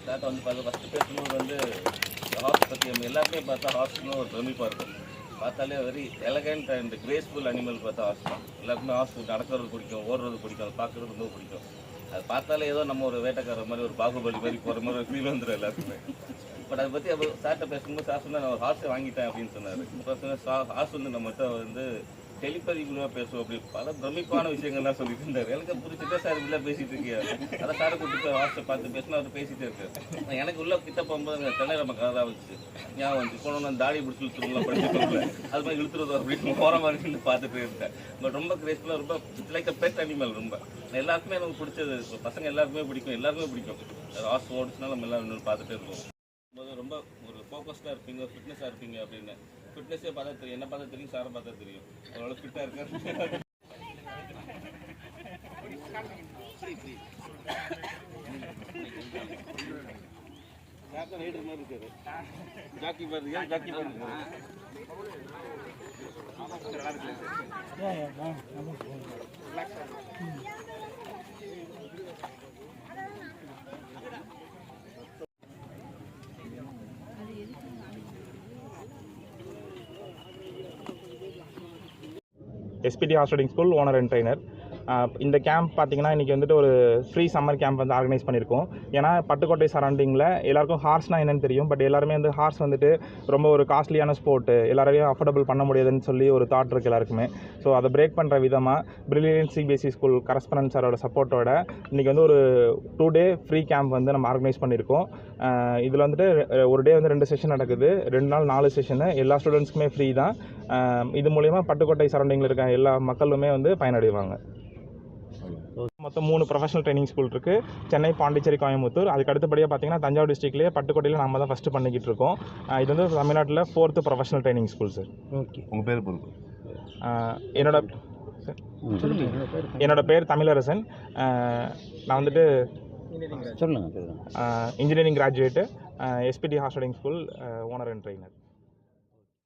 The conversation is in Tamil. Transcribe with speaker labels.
Speaker 1: ஸ்டார்ட் வந்து பார்த்து ஃபஸ்ட்டு பேசும்போது வந்து ஹார்ஸ் பற்றி நம்ம எல்லாருமே பார்த்தா ஹார்ஸ்னு ஒரு பிரமிப்பாக இருக்கும். பார்த்தாலே very elegant and graceful animal பார்த்தா ஹார்ஸ் தான். எல்லாருக்குமே ஹார்ஸ் நடக்கிறது பிடிக்கும், ஓடுறது பிடிக்கும், அது பார்க்குறது ரொம்ப பிடிக்கும். அது பார்த்தாலே ஏதோ நம்ம ஒரு வேட்டைக்காரர் மாதிரி ஒரு பாகுபலி மாதிரி போகிற மாதிரி ஒரு ஃபீல் வந்துடும் எல்லாருக்குமே. பட் அதை பற்றி அப்போ சார்ட்ட பேசும்போது சார் சொன்னால் நான் ஒரு ஹார்ஸை வாங்கிட்டேன் அப்படின்னு சொன்னார். இப்போ ஹார்ஸ் வந்து நம்மகிட்ட வந்து டெலிபதிக்குள்ளே பேசுவோம், அப்படி பல பிரமிப்பான விஷயங்கள்லாம் சொல்லிட்டு இருந்தார். எனக்கு பிடிச்சிட்டே சார் உள்ள பேசிட்டு இருக்கியா, அதை சாரை கூட்டிட்டு போய் ஹாஸ்டை பார்த்து பேசினா அவர் பேசிட்டே இருக்காரு. எனக்கு உள்ள கிட்ட போகும்போது அந்த தென்னை நம்ம கதை வந்துச்சு, ஞாபகம் வந்துச்சு. போனோம்னா தாடி பிடிச்சி இழுத்துருலாம் படிச்சுக்கோங்கள, அது மாதிரி இழுத்துறது அப்படின்னு போகிற மாதிரி பார்த்துட்டு இருக்கேன். பட் ரொம்ப கிரேஸ்ஃபுல்லாக, ரொம்ப லைக் அ பெட் அனிமல். ரொம்ப எல்லாருக்குமே எனக்கு பிடிச்சது, பசங்க எல்லாருக்குமே பிடிக்கும், எல்லாருமே பிடிக்கும். ஹார்ஸ் ஓடிச்சுனா நம்ம எல்லாம் இன்னும் பார்த்துட்டே இருக்கோம். ரொம்ப ஒரு ஃபோக்கஸ்டாக இருப்பீங்க, ஃபிட்னஸாக இருப்பீங்க அப்படின்னு. ஃபிட்னஸே பார்த்தா தெரியும், என்ன பார்த்தா தெரியும், சாரை பார்த்தா தெரியும். அவ்வளோ ஃபிட்டாக இருக்காரு. மாதிரி இருக்காரு. ஜாக்கி பாருங்க, ஜாக்கி பாருங்க.
Speaker 2: SPD horse riding school owner and trainer. இந்த கேம்ப் பார்த்திங்கன்னா இன்றைக்கி வந்துட்டு ஒரு ஃப்ரீ சம்மர் கேம்ப் வந்து ஆர்கனைஸ் பண்ணியிருக்கோம். ஏன்னா பட்டுக்கோட்டை சரௌண்டிங்கில் எல்லாருக்கும் ஹார்ஸ்னால் என்னென்னு தெரியும், பட் எல்லாருமே வந்து ஹார்ஸ் வந்துட்டு ரொம்ப ஒரு காஸ்ட்லியான ஸ்போர்ட்டு, எல்லாரையும் அஃபோர்டபுள் பண்ண முடியாதுன்னு சொல்லி ஒரு தாட் இருக்குது எல்லாருக்குமே. ஸோ அதை பிரேக் பண்ணுற விதமாக பிரில்லியன்ட் CBSE ஸ்கூல் கரஸ்பாண்டன்ட் சாரோட சப்போர்ட்டோட இன்றைக்கி வந்து ஒரு 2 டே ஃப்ரீ கேம்ப் வந்து நம்ம ஆர்கனைஸ் பண்ணியிருக்கோம். இதில் வந்துட்டு ஒரு டே வந்து 2 செஷன் நடக்குது, 2 நாள் 4 செஷனு. எல்லா ஸ்டூடெண்ட்ஸ்க்குமே ஃப்ரீ தான். இது மூலிமா பட்டுக்கோட்டை சரௌண்டிங்கில் இருக்க எல்லா மக்களுமே வந்து பயனடைவாங்க. மொத்தம் 3 ப்ரொஃபஷனல் ட்ரைனிங் ஸ்கூல் இருக்குது, சென்னை, பாண்டிச்சேரி, கோயம்புத்தூர். அதுக்கு அடுத்தபடியாக பார்த்திங்கன்னா தஞ்சாவூர் டிஸ்ட்ரிக்ட்லேயே பட்டுக்கோட்டையில் நம்ம தான் ஃபஸ்ட்டு பண்ணிக்கிட்டு இருக்கோம். இது வந்து தமிழ்நாட்டில் 4th professional training school sir.
Speaker 3: Okay, உங்கள் பேர் பொறுப்பு?
Speaker 2: என்னோட பேர் தமிழரசன். நான் வந்துட்டு
Speaker 3: சொல்லுங்கள்.
Speaker 2: Engineering graduate, SPD horse riding school owner and trainer.